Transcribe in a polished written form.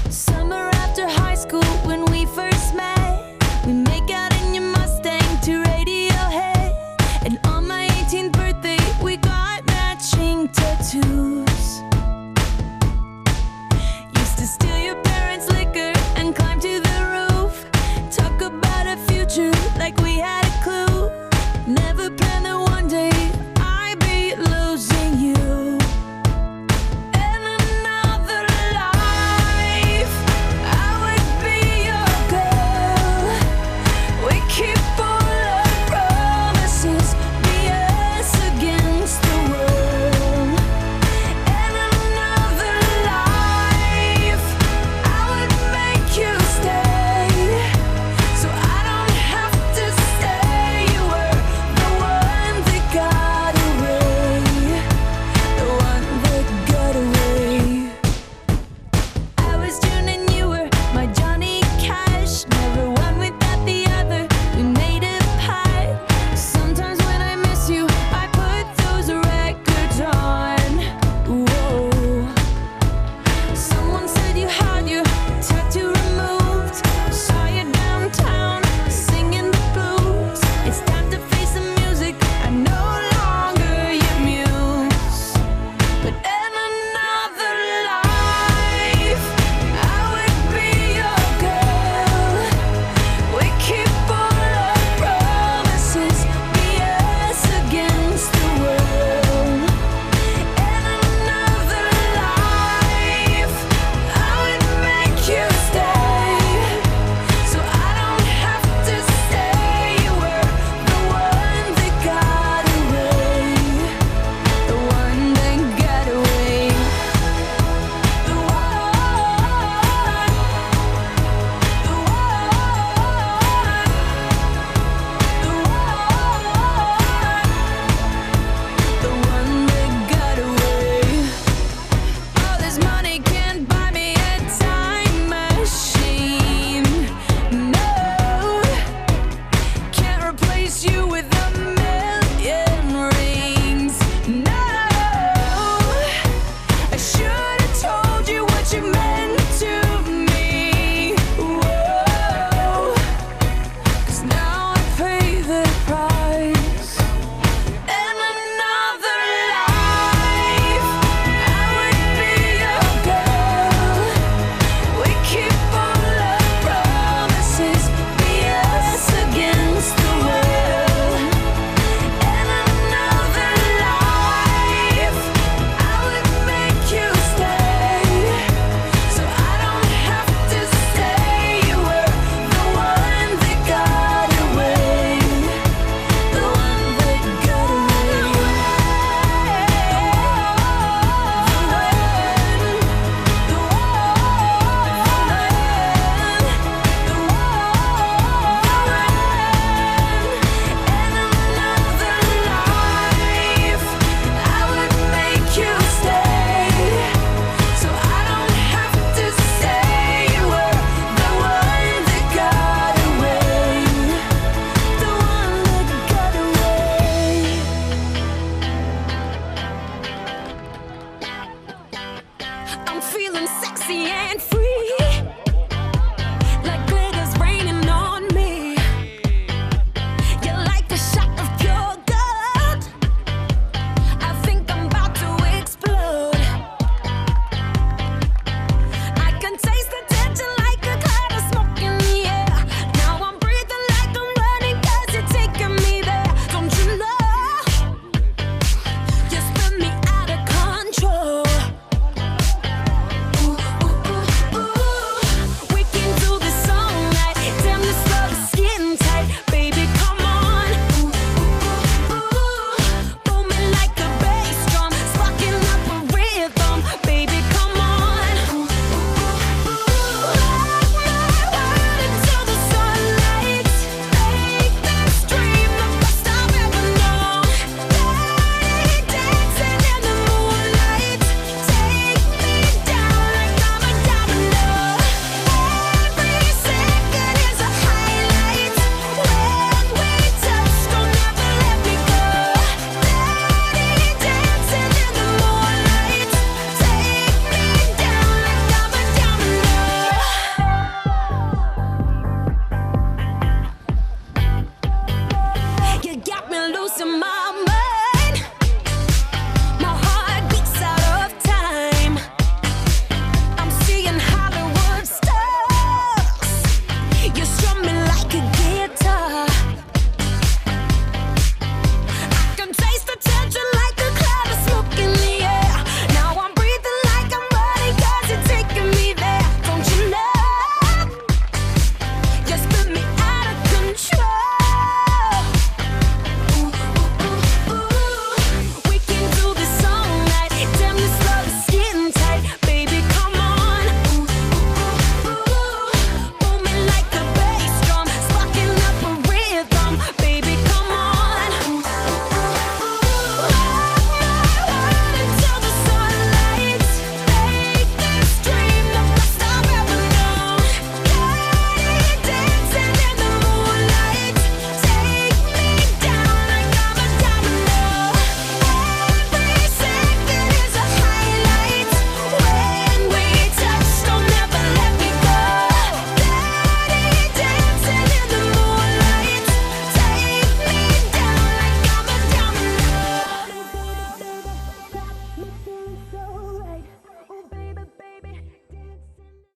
Summer after high school when we first met, we make out in your Mustang to Radiohead. And on my 18th birthday we got matching tattoos. Used to steal your parents' liquor and climb to the roof. Talk about a future like we had a clue. Never planned that one day I'd be losing you. In another life, I would be your girl. We keep all our promises, be us against the world. In another life, I would make you stay, so I don't have to stay. You were the one that got away, the one that got away. I was June and you were my Johnny Cash. Never one without the other, we made a pact. Sometimes when I miss you, I put those records on. Whoa. Someone said you had your tattoo removed. Saw you downtown singing the blues. It's time to face the music, I'm no longer your muse. But in another life, I would be your girl. We keep all our promises, be us against the world. In another life, I would make you stay, so I don't have to stay. You were the one that got away, the one that got away. The one, the one that got away. All this money can't buy me a time machine. No, can't replace you with a million rings. No, I should have told you what you meant to me. Whoa, 'cause now I pay the price. In another life, I would be your girl. We keep all our promises, be us against the world. In another life, I would make you stay, so I don't have to stay. You were the one that got away, the one that got away. In another life, I would make you stay, so I don't have to stay. You were the one that got away, the one that got away. I'm feeling sexy and free.